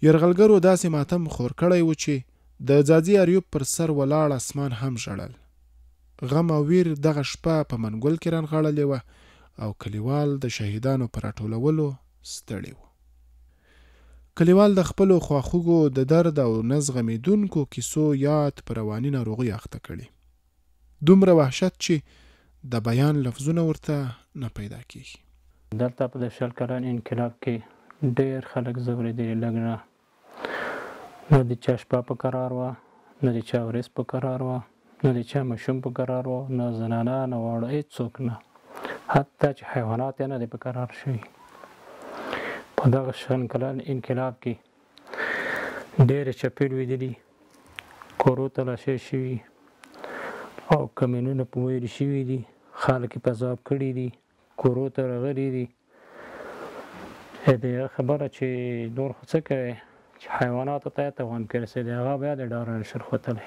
یرغلګرو داسې ماتم خور کړی و چې د ځاځي اریوب پر سر ولاړ اسمان هم ژړل. غم او ویر دغه شپه په منګل کې رانغاړلې وه او کلیوال د شهیدانو په راټولولو ستړي وو. کلیوال د خپلو خواخوږو د درد او نه زغمېدونکو کیسو یاد په رواني ناروغۍ اخته کړي. دومره وحشت چې د بیان لفظونه ورته نه پیدا کېږي. دلته په د 20 کلن انقلاب کې ډېر خلک ځورېدلي، لږ نه. نه د چا شپه په قرار وه، نه د چا ورځ په قرار وه، نه د چا ماشوم په قرار وه، نه زنانه نه واړه، هېڅوک نه. حتی چې حیوانات یې نه دی په قرار شوي. په دغه 20 کلن انقلاب کې ډېرې چپې لوېدلي، کورو ته لاشې شوي او کمینونه په ویلې شوي دي. خلک یې په عذاب کړي دي، کورو ته راغلي دي. دغه خبره چې نور خو څه کوي چې حیواناتو ته یې توان کې رسېدلی، هغه بیا د ډاره نشر ختلی.